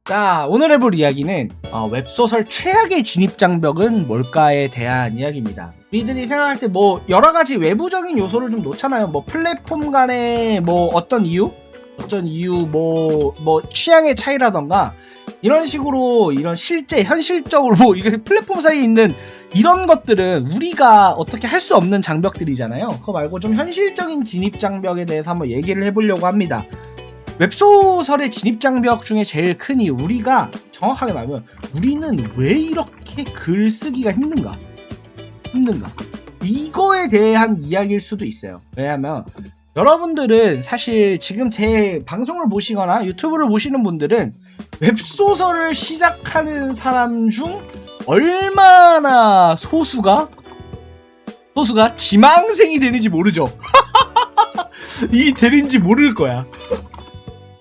자, 오늘 해볼 이야기는 웹소설 최악의 진입장벽은 뭘까에 대한 이야기입니다. 우리들이 생각할 때 뭐 여러가지 외부적인 요소를 좀 놓잖아요. 뭐 플랫폼 간의 뭐 어떤 이유, 뭐 취향의 차이라던가 이런 식으로 이런 실제 현실적으로 뭐 이게 플랫폼 사이에 있는 이런 것들은 우리가 어떻게 할 수 없는 장벽들이잖아요. 그거 말고 좀 현실적인 진입장벽에 대해서 한번 얘기를 해보려고 합니다. 웹소설의 진입장벽 중에 제일 큰 이유, 우리가 정확하게 말하면 우리는 왜 이렇게 글 쓰기가 힘든가? 이거에 대한 이야기일 수도 있어요. 왜냐하면 여러분들은 사실 지금 제 방송을 보시거나 유튜브를 보시는 분들은 웹소설을 시작하는 사람 중 얼마나 소수가 지망생이 되는지 모르죠. 이 되는지 모를 거야.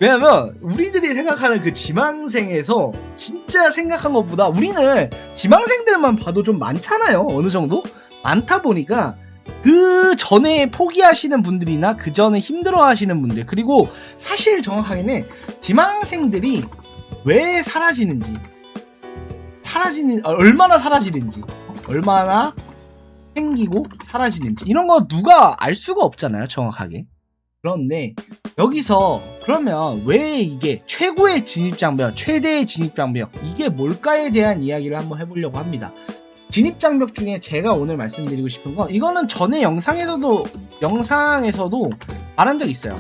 왜냐면 우리들이 생각하는 그 지망생에서 진짜 생각한 것보다 우리는 지망생들만 봐도 좀 많잖아요. 어느 정도 많다 보니까 그 전에 포기하시는 분들이나 그 전에 힘들어하시는 분들, 그리고 사실 정확하게는 지망생들이 왜 얼마나 사라지는지, 얼마나 생기고 사라지는지 이런 거 누가 알 수가 없잖아요, 정확하게. 그런데 여기서 그러면 왜 이게 최고의 진입장벽, 최대의 진입장벽, 이게 뭘까에 대한 이야기를 한번 해보려고 합니다. 진입장벽 중에 제가 오늘 말씀드리고 싶은 건, 이거는 전에 영상에서도 말한 적 있어요.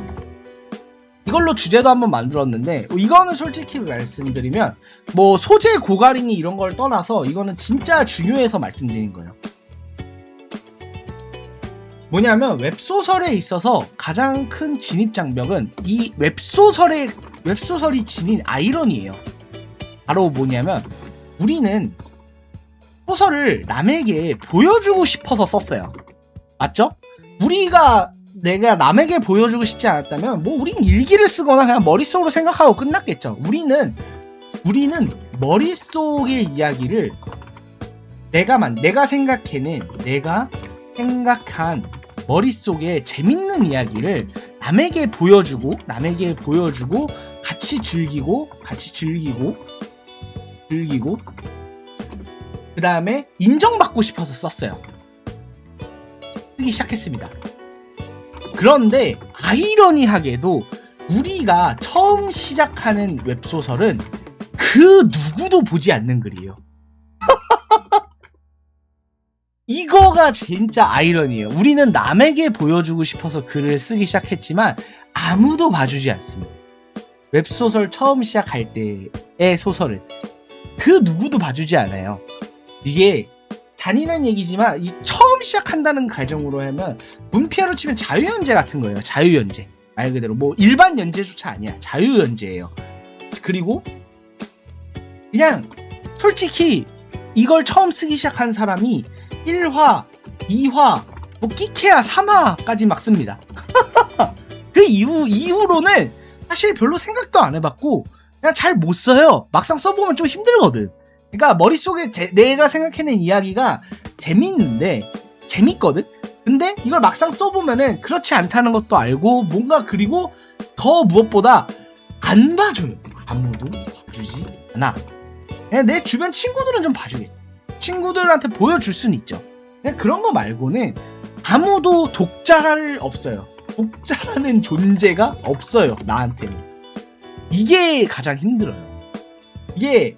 이걸로 주제도 한번 만들었는데, 이거는 솔직히 말씀드리면 뭐 소재 고갈이니 이런 걸 떠나서 이거는 진짜 중요해서 말씀드린 거예요. 뭐냐면 웹소설에 있어서 가장 큰 진입장벽은 이 웹소설이 지닌 아이러니예요. 바로 뭐냐면 우리는 소설을 남에게 보여주고 싶어서 썼어요. 맞죠? 내가 남에게 보여주고 싶지 않았다면 뭐 우린 일기를 쓰거나 그냥 머릿속으로 생각하고 끝났겠죠. 우리는 머릿속의 이야기를 내가 생각한 머릿속에 재밌는 이야기를 남에게 보여주고 같이 즐기고 그 다음에 인정받고 싶어서 썼어요. 쓰기 시작했습니다. 그런데 아이러니하게도 우리가 처음 시작하는 웹소설은 그 누구도 보지 않는 글이에요. 이거가 진짜 아이러니예요. 우리는 남에게 보여주고 싶어서 글을 쓰기 시작했지만 아무도 봐주지 않습니다. 웹소설 처음 시작할 때의 소설은 그 누구도 봐주지 않아요. 이게 잔인한 얘기지만 이 처음 시작한다는 가정으로 하면 문피아로 치면 자유연재 같은 거예요. 자유연재. 말 그대로 뭐 일반 연재조차 아니야. 자유연재예요. 그리고 그냥 솔직히 이걸 처음 쓰기 시작한 사람이 1화, 2화, 뭐 끼케야 3화까지 막 씁니다. 그 이후로는 사실 별로 생각도 안 해봤고 그냥 잘 못 써요. 막상 써보면 좀 힘들거든. 그러니까 머릿속에 내가 생각해낸 이야기가 재밌거든? 근데 이걸 막상 써보면은 그렇지 않다는 것도 알고 뭔가, 그리고 더 무엇보다 안 봐줘요. 아무도 봐주지 않아. 그냥 내 주변 친구들은 좀 봐주겠지. 친구들한테 보여줄 수는 있죠. 그런 거 말고는 아무도 독자를 없어요. 독자라는 존재가 없어요, 나한테는. 이게 가장 힘들어요. 이게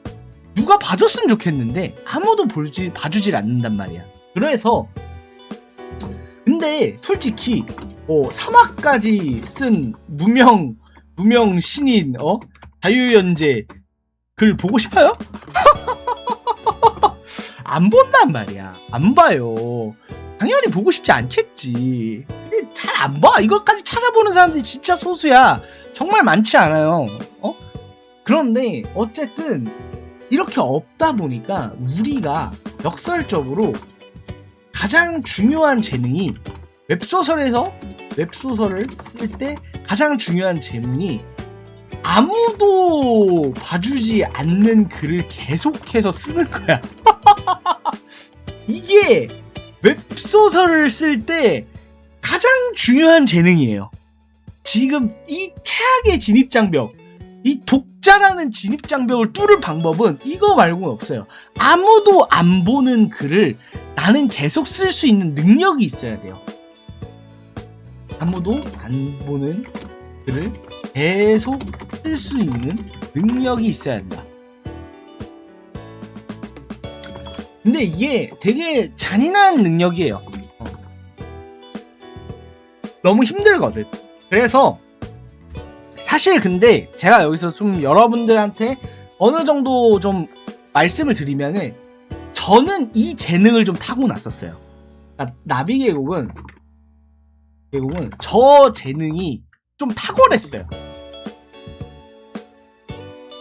누가 봐줬으면 좋겠는데 아무도 봐주질 않는단 말이야. 그래서 근데 솔직히 3화까지 쓴 무명 신인 자유연재 글 보고 싶어요? 안 본단 말이야. 안 봐요. 당연히 보고 싶지 않겠지. 잘 안 봐. 이것까지 찾아보는 사람들이 진짜 소수야. 정말 많지 않아요. 그런데 어쨌든 이렇게 없다 보니까 우리가 역설적으로 가장 중요한 재능이 웹소설을 쓸 때 가장 중요한 재능이 아무도 봐주지 않는 글을 계속해서 쓰는 거야. 이게 웹소설을 쓸 때 가장 중요한 재능이에요. 지금 이 최악의 진입장벽, 이 독자 독자라는 진입장벽을 뚫을 방법은 이거 말고는 없어요. 아무도 안 보는 글을 나는 계속 쓸 수 있는 능력이 있어야 돼요. 아무도 안 보는 글을 계속 쓸 수 있는 능력이 있어야 한다. 근데 이게 되게 잔인한 능력이에요. 너무 힘들거든. 그래서 사실 근데 제가 여기서 좀 여러분들한테 어느 정도 좀 말씀을 드리면은 저는 이 재능을 좀 타고났었어요. 그러니까 나비계곡은 저 재능이 좀 탁월했어요.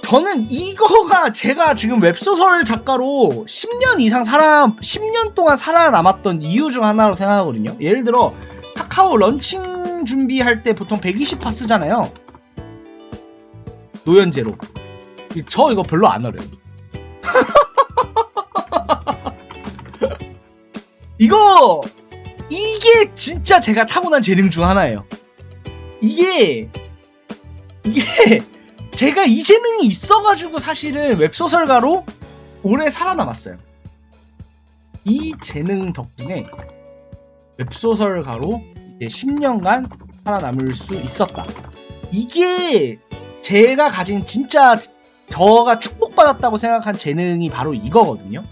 저는 이거가 제가 지금 웹소설 작가로 10년 동안 살아남았던 이유 중 하나로 생각하거든요. 예를 들어 카카오 런칭 준비할 때 보통 120화 쓰잖아요. 노연재로. 저 이거 별로 안 어려요. 이게 진짜 제가 타고난 재능 중 하나예요. 이게 제가 이 재능이 있어가지고 사실은 웹소설가로 오래 살아남았어요. 이 재능 덕분에 웹소설가로 이제 10년간 살아남을 수 있었다. 이게 제가 가진 진짜 저가 축복받았다고 생각한 재능이 바로 이거거든요.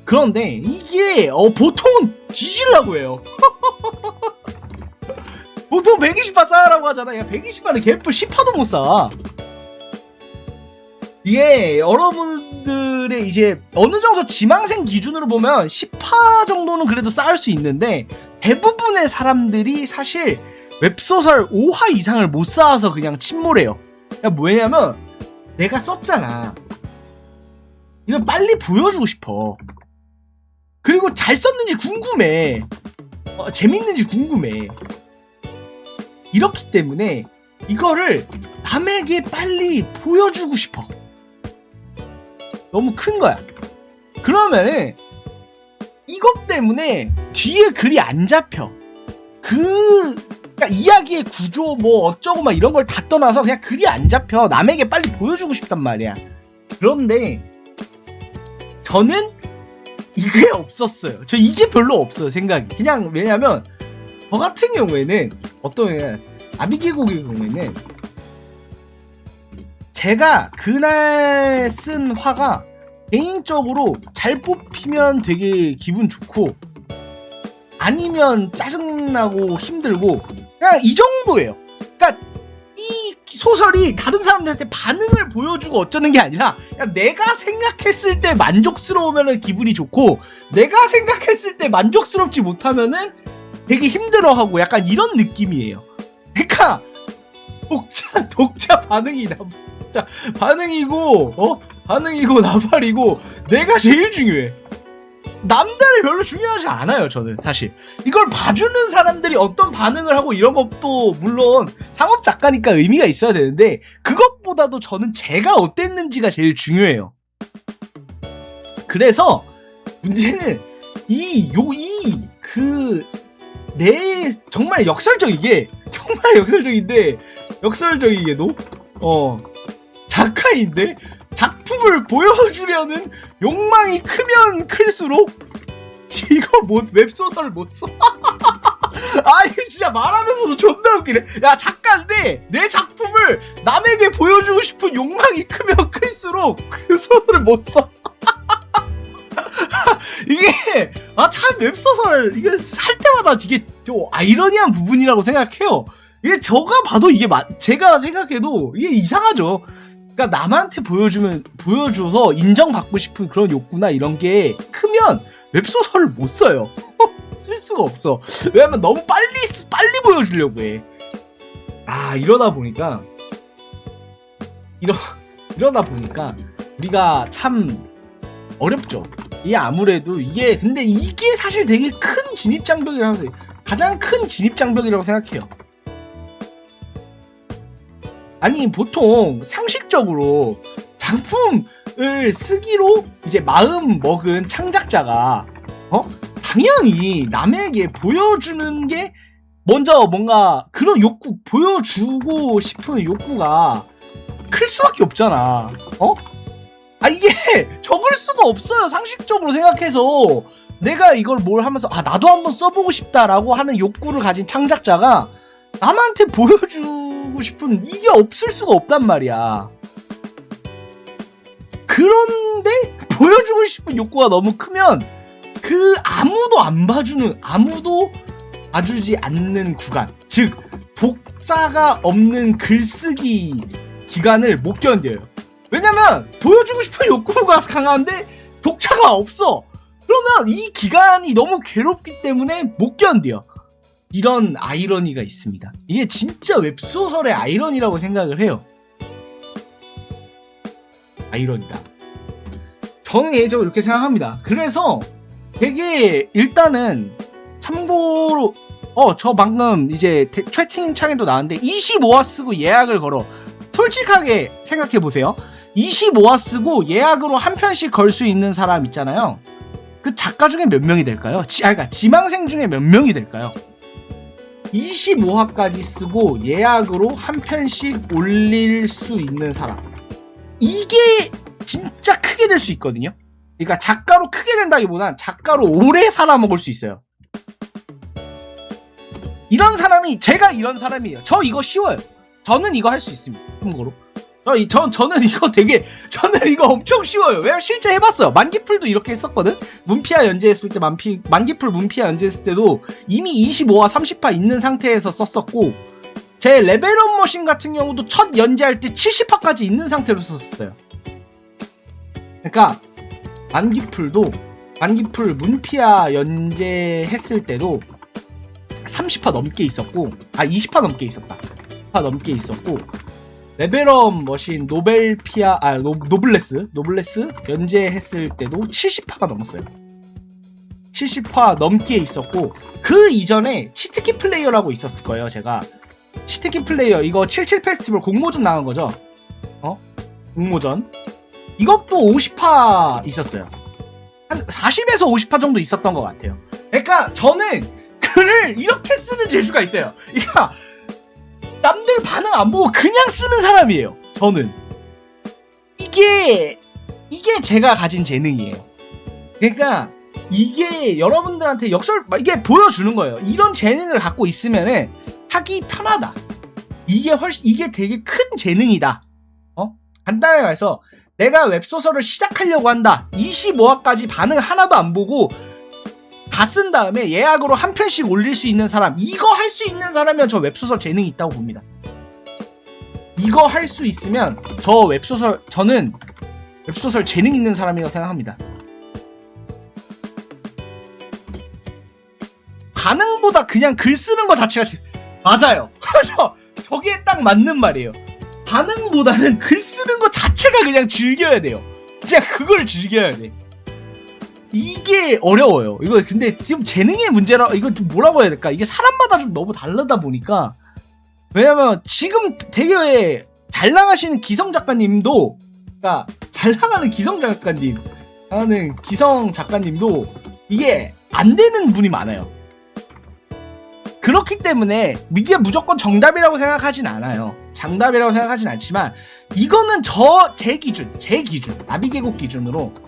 그런데 이게 보통은 뒤질라고 해요. 보통 120화 쌓으라고 하잖아. 야 120화는 개뿔 10화도 못 쌓아. 이게 여러분들의 이제 어느 정도 지망생 기준으로 보면 10화 정도는 그래도 쌓을 수 있는데 대부분의 사람들이 사실 웹소설 5화 이상을 못 쌓아서 그냥 침몰해요. 왜냐면 내가 썼잖아. 이걸 빨리 보여주고 싶어. 그리고 잘 썼는지 궁금해. 재밌는지 궁금해. 이렇기 때문에 이거를 남에게 빨리 보여주고 싶어. 너무 큰 거야. 그러면은 이것 때문에 뒤에 글이 안 잡혀. 그러니까 이야기의 구조 뭐 어쩌고 막 이런 걸 다 떠나서 그냥 글이 안 잡혀. 남에게 빨리 보여주고 싶단 말이야. 그런데 저는 이게 없었어요. 저 이게 별로 없어요, 생각이. 그냥 왜냐면 저 같은 경우에는 어떤 나비계곡의 경우에는 제가 그날 쓴 화가 개인적으로 잘 뽑히면 되게 기분 좋고 아니면 짜증나고 힘들고 그냥 이 정도예요. 그러니까 이 소설이 다른 사람들한테 반응을 보여주고 어쩌는 게 아니라 그냥 내가 생각했을 때 만족스러우면 기분이 좋고 내가 생각했을 때 만족스럽지 못하면은 되게 힘들어하고 약간 이런 느낌이에요. 그러니까 독자 반응이다. 반응이고 나발이고 내가 제일 중요해. 남들이 별로 중요하지 않아요. 저는 사실 이걸 봐주는 사람들이 어떤 반응을 하고 이런 것도 물론 상업 작가니까 의미가 있어야 되는데 그것보다도 저는 제가 어땠는지가 제일 중요해요. 그래서 문제는 정말 역설적이게도 작가인데 작품을 보여주려는 욕망이 크면 클수록 이거 웹소설을 못 써. 아 이거 진짜 말하면서도 존나 웃기네. 야 작가인데 내 작품을 남에게 보여주고 싶은 욕망이 크면 클수록 그 소설을 못 써. 이게 참 웹소설 이게 살 때마다 이게 좀 아이러니한 부분이라고 생각해요. 이게 제가 봐도 제가 생각해도 이게 이상하죠. 그러니까 남한테 보여줘서 인정받고 싶은 그런 욕구나 이런 게 크면 웹소설을 못 써요. 쓸 수가 없어. 왜냐면 너무 빨리 보여주려고 해. 이러다 보니까 우리가 참 어렵죠. 이게 아무래도 근데 이게 사실 되게 큰 진입장벽이라고 가장 큰 진입장벽이라고 생각해요. 아니 보통 상식적으로 작품을 쓰기로 이제 마음 먹은 창작자가 당연히 남에게 보여주는 게 먼저 뭔가 그런 욕구 보여주고 싶은 욕구가 클 수밖에 없잖아. 이게 적을 수가 없어요. 상식적으로 생각해서 내가 이걸 뭘 하면서 나도 한번 써보고 싶다라고 하는 욕구를 가진 창작자가 남한테 보여주고 싶은 이게 없을 수가 없단 말이야. 그런데 보여주고 싶은 욕구가 너무 크면 아무도 안 봐주는, 아무도 봐주지 않는 구간, 즉 독자가 없는 글쓰기 기간을 못 견뎌요. 왜냐면 보여주고 싶은 욕구가 강한데 독자가 없어. 그러면 이 기간이 너무 괴롭기 때문에 못 견뎌. 이런 아이러니가 있습니다. 이게 진짜 웹소설의 아이러니라고 생각을 해요. 아이러니다. 저는 개인적으로 이렇게 생각합니다. 그래서 되게 일단은 참고로 저 방금 이제 채팅창에도 나왔는데 25화 쓰고 예약을 걸어. 솔직하게 생각해보세요. 25화 쓰고 예약으로 한 편씩 걸 수 있는 사람 있잖아요. 그 작가 중에 몇 명이 될까요? 그러니까 지망생 중에 몇 명이 될까요? 25화까지 쓰고 예약으로 한 편씩 올릴 수 있는 사람. 이게 진짜 크게 될 수 있거든요. 그러니까 작가로 크게 된다기보단 작가로 오래 살아먹을 수 있어요. 이런 사람이, 제가 이런 사람이에요. 저 이거 쉬워요. 저는 이거 할 수 있습니다. 참고로. 저는 이거 엄청 쉬워요. 왜냐면 실제 해봤어요. 만기풀도 이렇게 했었거든? 문피아 연재했을 때, 만기풀 문피아 연재했을 때도 이미 25화, 30화 있는 상태에서 썼었고, 제 레벨업 머신 같은 경우도 첫 연재할 때 70화까지 있는 상태로 썼어요. 그러니까, 만기풀 문피아 연재했을 때도 30화 넘게 있었고, 20화 넘게 있었다. 20화 넘게 있었고, 레벨업 머신 노블레스 연재했을 때도 70화가 넘었어요. 70화 넘게 있었고, 그 이전에 치트키 플레이어라고 있었을 거예요. 제가 치트키 플레이어 이거 77 페스티벌 공모전 나온 거죠. 공모전 이것도 50화 있었어요. 한 40에서 50화 정도 있었던 것 같아요. 그러니까 저는 글을 이렇게 쓰는 재주가 있어요. 그러니까 남들 반응 안 보고 그냥 쓰는 사람이에요. 저는 이게 제가 가진 재능이에요. 그러니까 이게 여러분들한테 이게 보여주는 거예요. 이런 재능을 갖고 있으면은 하기 편하다. 이게 되게 큰 재능이다. 간단하게 말해서 내가 웹소설을 시작하려고 한다. 25화까지 반응 하나도 안 보고 다 쓴 다음에 예약으로 한 편씩 올릴 수 있는 사람, 이거 할 수 있는 사람이면 저 웹소설 재능이 있다고 봅니다. 이거 할 수 있으면 저는 웹소설 재능 있는 사람이라고 생각합니다. 반응보다 그냥 글 쓰는 거 자체가 맞아요. 저게 딱 맞는 말이에요. 반응보다는 글 쓰는 거 자체가 그냥 즐겨야 돼요. 그냥 그걸 즐겨야 돼. 이게 어려워요. 이거 근데 지금 재능의 문제라, 이거 좀 뭐라고 해야 될까? 이게 사람마다 좀 너무 다르다 보니까. 왜냐면 지금 되게 잘 나가시는 기성 작가님도, 그러니까 잘 나가는 기성 작가님도 이게 안 되는 분이 많아요. 그렇기 때문에 이게 무조건 정답이라고 생각하진 않아요. 정답이라고 생각하진 않지만 이거는 제 기준 나비계곡 기준으로는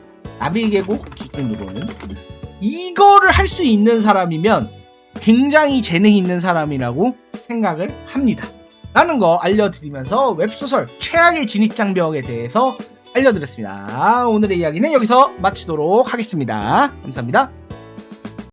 이거를 할 수 있는 사람이면 굉장히 재능 있는 사람이라고 생각을 합니다. 라는 거 알려드리면서 웹소설 최악의 진입장벽에 대해서 알려드렸습니다. 오늘의 이야기는 여기서 마치도록 하겠습니다. 감사합니다.